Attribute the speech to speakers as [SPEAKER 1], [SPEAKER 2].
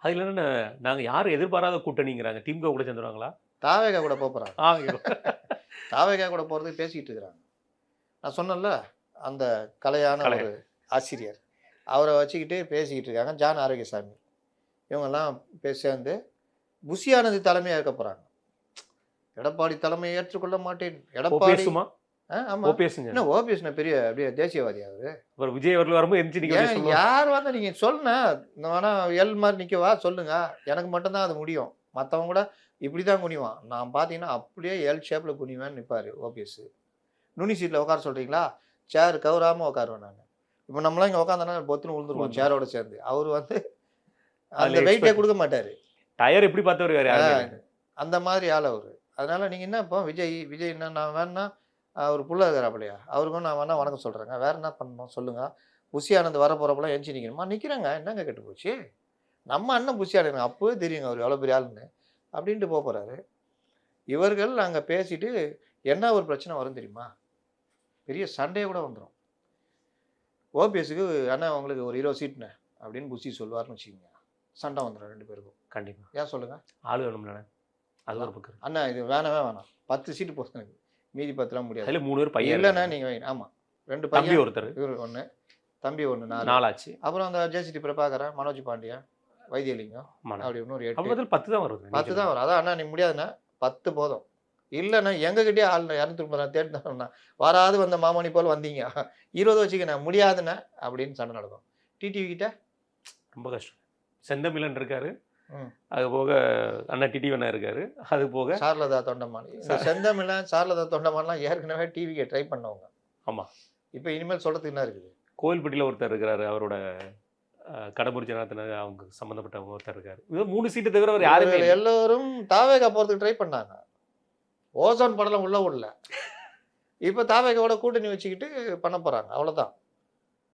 [SPEAKER 1] அதுல என்ன நாங்க யாரும் எதிர்பாராத கூட்டணிங்கிறாங்க. திமுக கூட சேர்ந்துருவாங்களா?
[SPEAKER 2] தாவேகா கூட போறாங்க.
[SPEAKER 1] ஐயோ!
[SPEAKER 2] தாவேகா கூட போறதுக்கு பேசிக்கிட்டு இருக்கிறாங்க. நான் சொன்னேன்ல, அந்த கலையான
[SPEAKER 1] கலை
[SPEAKER 2] ஒரு ஆசிரியர். அவர வச்சுக்கிட்டு பேசிக்கிட்டு இருக்காங்க. ஜான் ஆரோக்கியசாமி. இவங்கலாம் சேர்ந்து புஷி ஆனந்த் தலைமையா ஏற்க போறாங்க. எடப்பாடி தலைமையை ஏற்றுக்கொள்ள மாட்டேன். எடப்பாடி
[SPEAKER 1] ஓபிஎஸ்ஸுமா?
[SPEAKER 2] ஆமா.
[SPEAKER 1] ஓபிஎஸ்ங்க.
[SPEAKER 2] என்ன ஓபிஎஸ் பெரிய அப்படியே தேசியவாதியா அவரு?
[SPEAKER 1] அப்புறம் விஜய் அவர்கள் வரும்போது எந்திரிச்சு நிக்க வேண்டிய
[SPEAKER 2] ஏன்
[SPEAKER 1] சொல்லுவாங்க.
[SPEAKER 2] யார் வந்தா நீங்க சொல்லுங்க. இந்த வேணா எல் மாரி நிக்கவா சொல்லுங்க. எனக்கு மட்டும் தான் அது முடியும். மத்தவன் கூட இப்படி தான் குனிவான். நான் பார்த்தீங்கன்னா, அப்படியே எல் ஷேப்ல குனிவேன்னு நிப்பாரு ஓபிஎஸ். நுனி சீட்ல உட்கார சொல்றீங்களா? சேர் கவுராம உட்காருவேன் நானு. இப்ப நம்மலாம் இங்க உட்காந்தோம்னா பொத்துன்னு விழுந்துருவோம் சேரோட சேர்ந்து. அவரு வந்து அந்த
[SPEAKER 1] அதுல
[SPEAKER 2] வெயிட்டே
[SPEAKER 1] எக்ஸ்பெர்ட்.
[SPEAKER 2] குடுக்க மாட்டாரு.
[SPEAKER 1] டயர் எப்படி பார்த்தவரு வேற யாருமே
[SPEAKER 2] ஆ
[SPEAKER 1] இல்ல.
[SPEAKER 2] அந்த மாதிரி ஆள் அவரு. அதனால நீங்க என்ன இப்போ விஜய் என்ன நான் வேணா அவரு புள்ள இருக்கிறாப்புலயா? அவருக்கும் நான் வேணா வணக்கம் சொல்றேங்க. வேற என்ன பண்ணணும் சொல்லுங்க? புஷி ஆனந்த் வரப்போறப்பலாம் எந்திச்சு நிக்கணுமா? நிக்கிறேங்க. என்னங்க கெட்டு போச்சு? நம்ம அண்ணன் புஷி ஆனந்த் அப்பவே தெரியுங்க அவரு எவ்வளோ பெரிய ஆளுன்னு. அப்படின்ட்டு போறாரு. இவர்கள் அங்க பேசிட்டு என்ன ஒரு பிரச்சனை வரும் தெரியுமா? பெரிய சண்டையே கூட வந்துரும். ஓபிஎஸ்க்கு அண்ணா உங்களுக்கு ஒரு 20 சீட்ண்ணே அப்படின்னு புஷி சொல்லுவாருன்னு வச்சுக்கோங்க. சண்டை வந்துரும் 2 பேருக்கும்.
[SPEAKER 1] கண்டிப்பா.
[SPEAKER 2] ஏன் சொல்லுங்க?
[SPEAKER 1] ஆளு வேணும்லண்ணே. அது ஒரு பக்கம் இருக்கு.
[SPEAKER 2] அண்ணா இது வேணவே வேணாம். 10 சீட்டு போதும் எனக்கு. மீதி 10லாம் முடியாது.
[SPEAKER 1] அதுல 3 பேர் பையன்
[SPEAKER 2] இல்லண்ணா
[SPEAKER 1] இருக்காங்க.
[SPEAKER 2] நீங்க வைங்க. ஆமா. 2
[SPEAKER 1] தம்பி
[SPEAKER 2] பையன்,
[SPEAKER 1] ஒருத்தரு.
[SPEAKER 2] இவரு 1, தம்பி 1 4.
[SPEAKER 1] 4 ஆச்சு.
[SPEAKER 2] அப்புறம் அந்த ஜேசிடி பிரபாகரன், மனோஜ் பாண்டியன், வைத்தியலிங்கம்
[SPEAKER 1] ஆமாண்ணே.
[SPEAKER 2] அப்படி இன்னொரு 8.
[SPEAKER 1] அப்ப பதில் 10 தான் வருது.
[SPEAKER 2] 10 தான் வரும். அதான் அண்ணா நீ முடியாதுண்ணா. 10 போதும். இல்லண்ணா எங்ககிட்டயே ஆள் 230 தேடினா வராது வந்த மாமணி போல வந்தீங்க. 20 வச்சுக்கண்ணா முடியாதுண்ணா அப்படின்னு சண்டை நடக்கும். டிடிவி கிட்ட
[SPEAKER 1] ரொம்ப கஷ்டம். செந்தமிழன் இருக்காரு.
[SPEAKER 2] ம்.
[SPEAKER 1] அது போக அண்ணா டிடி அண்ணா இருக்காரு. அது போக
[SPEAKER 2] சாரலதா தொண்டமான். இந்த செந்தமிழன், சாரலதா தொண்டமான்லாம் ஏற்கனவே டிவிக்கு ட்ரை பண்ணவங்க.
[SPEAKER 1] ஆமா.
[SPEAKER 2] இப்ப இனிமேல் சொல்றதுக்கு என்ன இருக்குது?
[SPEAKER 1] கோவில்பட்டியில ஒருத்தர் இருக்கிறாரு. அவரோட கடம்பூர் ஜனார்த்தன அவங்க சம்பந்தப்பட்டவங்க ஒருத்தர் இருக்காரு. இது 3 சீட்டு தவிர வேற யாருமே
[SPEAKER 2] இவர்கள்
[SPEAKER 1] இல்ல.
[SPEAKER 2] எல்லோரும் தாவேகா போறதுக்கு ட்ரை பண்ணாங்க. ஓசோன் படலம் உள்ள விடல. இப்ப தாவேகாவோட கூட்டணி வச்சுக்கிட்டு பண்ண போறாங்க. அவ்வளவுதான்.